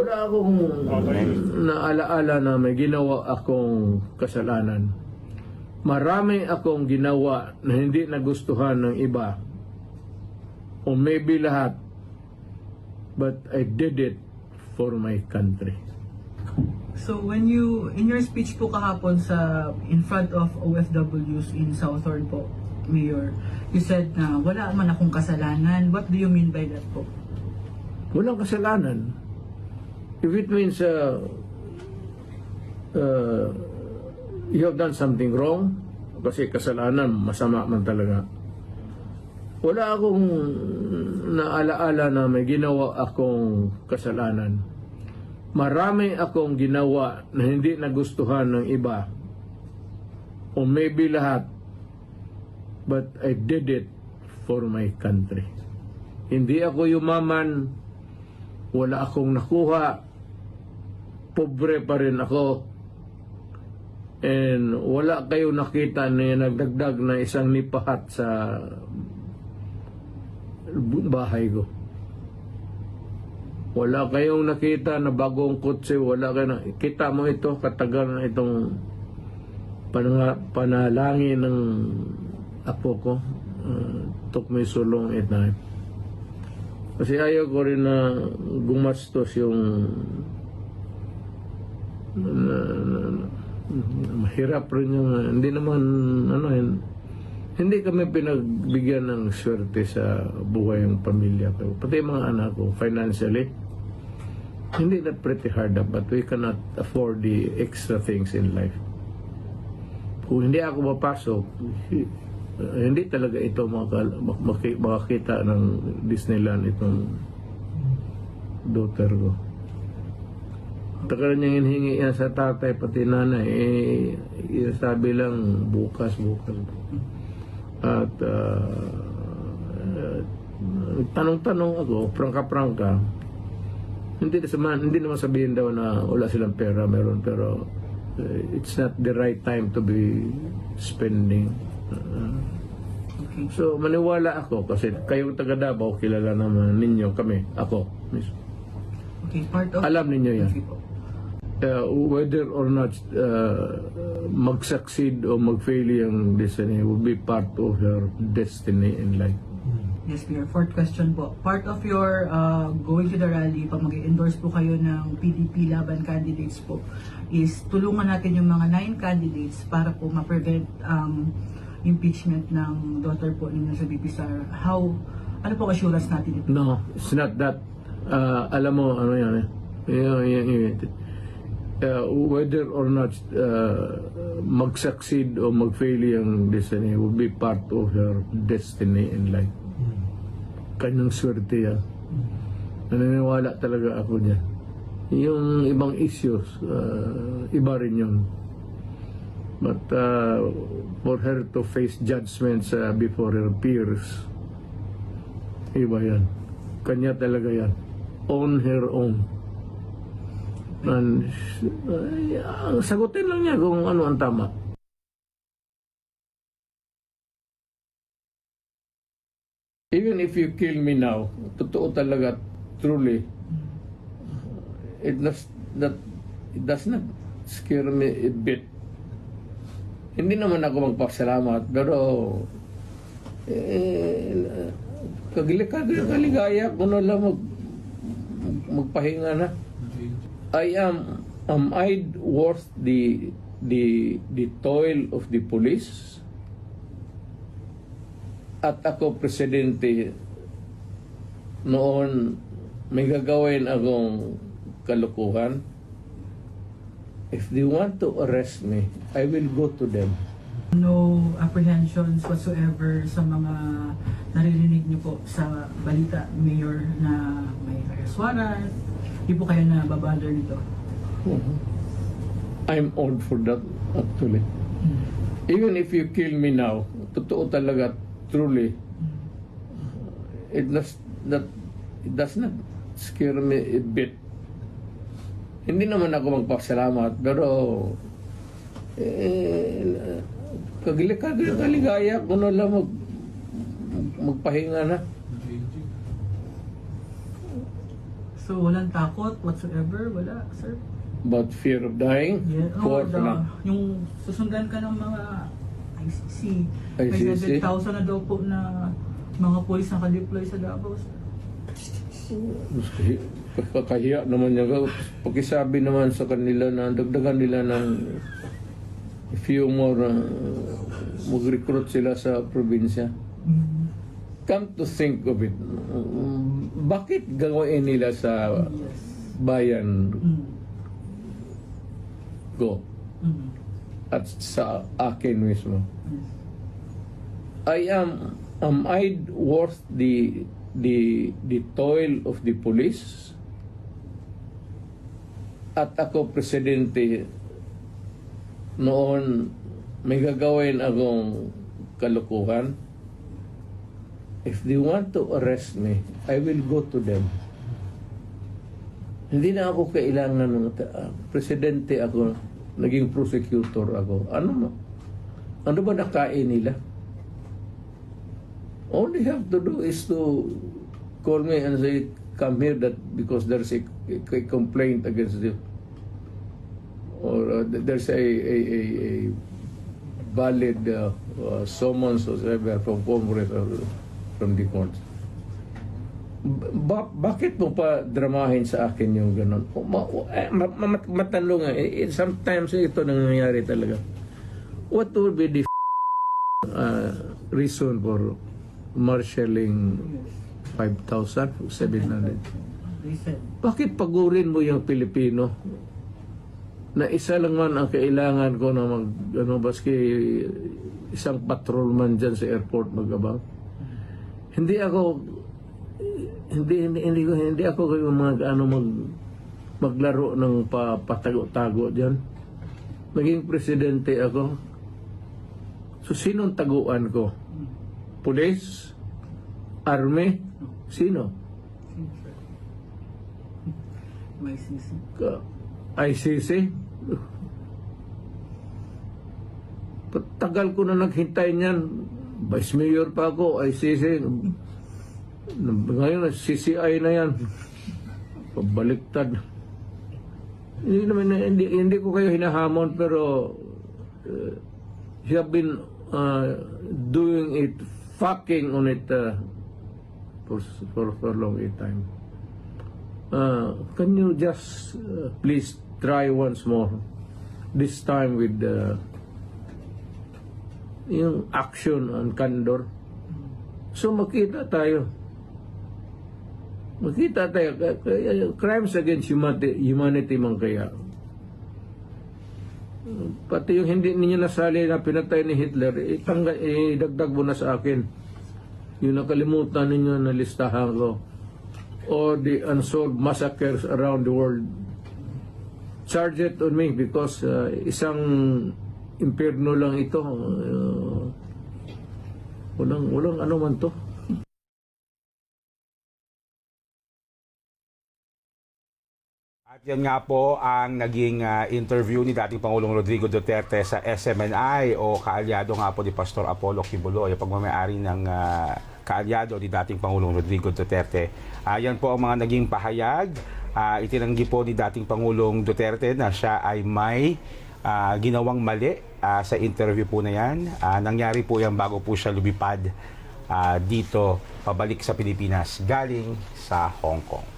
Wala akong naalaala na may ginawa akong kasalanan. Marami akong ginawa na hindi nagustuhan ng iba. O maybe lahat. But I did it for my country. So when you, in your speech po kahapon in front of OFWs in Southern po, Mayor, you said na wala man akong kasalanan. What do you mean by that po? Walang kasalanan. If it means you have done something wrong, kasi kasalanan, masama man talaga. Wala akong naalaala na may ginawa akong kasalanan. Marami akong ginawa na hindi nagustuhan ng iba. O maybe lahat. But I did it for my country. Hindi ako yumaman. Wala akong nakuha. Pobre pa rin ako. And wala kayo nakita na nagdagdag na isang nipahat sa bahay ko. Wala kayong nakita na bagong kotse, wala kayo kita mo ito, katagal na itong panalangin ng apo ko. Took me so long at night. Kasi ayaw ko rin na gumastos yung mahirap rin yung hindi naman hindi kami pinagbigyan ng swerte sa buhay ng pamilya ko, pati mga anak ko financially. Hindi that pretty hard up, but we cannot afford the extra things in life. Kung hindi ako mapasok, hindi talaga ito makakita ng Disneyland itong daughter ko. Tagal niyang hinihingi yan sa tatay pati nanay, sabi lang bukas. At tanong-tanong ako, prangka-prangka. Hindi naman sabihin daw na wala silang pera, meron, pero it's not the right time to be spending. Okay. So maniwala ako kasi kayong taga Davao, kilala naman ninyo kami, ako mismo. Okay, part of... Alam ninyo yan. Okay po. Whether or not mag-succeed o mag-fail yung destiny will be part of your destiny in life. Yes, Mayor. Fourth question po. Part of your going to the rally, pag mag-endorse po kayo ng PDP laban candidates po, is tulungan natin yung mga 9 candidates para po ma-prevent impeachment ng daughter po ninyo sa BP Sara. Ano po assurance natin ito? No, it's not that. Alam mo, ano yan whether or not mag-succeed o mag-fail yung destiny will be part of your destiny in life. Kanyang swerte yan. Naniniwala talaga ako niya. Yung ibang issues, iba rin yun. But for her to face judgments before her peers, iba yan. Kanya talaga yan. On her own. And sagutin lang niya kung ano ang tama. Even if you kill me now, totoo talaga, truly, it does not scare me a bit. Hindi naman ako magpasalamat, pero kaligaya ko na lang magpahinga na. Am I worth the toil of the police? At ako presidente noon, may gagawin akong kalukuhan. If they want to arrest me, I will go to them. No apprehensions whatsoever sa mga naririnig niyo po sa balita, Mayor, na may arrest warrant? Hindi po kayo na babother nito? I'm old for that, actually. Even if you kill me now, totoo talaga, truly, it does not scare me a bit. Hindi naman ako magpasalamat, pero kaligaya ko na lang magpahinga na. So, walang takot whatsoever? Wala, sir? About fear of dying? Yeah. For na. Yung susundan ka ng mga ICC. May ICC? 7,000 na daw po na mga polis na ka-deploy sa Davao, sir. Kakahiya naman niya. Pakisabi naman sa kanila na dagdagan nila ng a few more mag-recruit sila sa probinsya. Come to think of it, bakit gawin nila sa Yes. bayan ko Mm. at sa akin mismo? Yes. Am I worth the toil of the police? At ako presidente noon, may gagawin akong kalukuhan. If they want to arrest me, I will go to them. Hindi na ako kailangan ng presidente ako, naging prosecutor ako. Ano ba nakain nila? All they have to do is to call me and say, come here that because there's a complaint against you. Or there's a valid summons or whatever from Congress or from the court. Bakit mo pa dramahin sa akin yung gano'n? Matanong nga, sometimes ito nangyayari talaga. What would be the reason for marshalling 5,700? They said. Bakit pagurin mo yung Pilipino? Na isa lang man ang kailangan ko na baski isang patrolman dyan sa airport magabang. Hindi ako yung maglaro ng patago-tago diyan. Naging presidente ako. So sinong taguan ko? Police? Army? Sino? May sisi. ICC? Tagal ko na naghintay niyan. Vice Mayor pa ako, ICC. Ngayon, CCI na yan. Pabaliktad. Hindi ko kayo hinahamon, pero you have been doing it, fucking on it for a long time. Can you just please try once more? This time with yung action and candor. So makita tayo. Crimes against humanity man kaya. Pati yung hindi ninyo nasali na pinatay ni Hitler, idagdag mo na sa akin. Yung nakalimutan ninyo na listahan ko. Or the unsolved massacres around the world. Charge it on me because isang impyerno lang ito. Walang ano man to. At yan nga po ang naging interview ni dating Pangulong Rodrigo Duterte sa SMNI o kaalyado nga po ni Pastor Apollo Kibuloy, ang pagmamayari ng kaalyado ni dating Pangulong Rodrigo Duterte. Yan po ang mga naging pahayag. Itinanggi po ni dating Pangulong Duterte na siya ay may ginawang mali sa interview po na yan. Nangyari po yan bago po siya lumipad dito pabalik sa Pilipinas galing sa Hong Kong.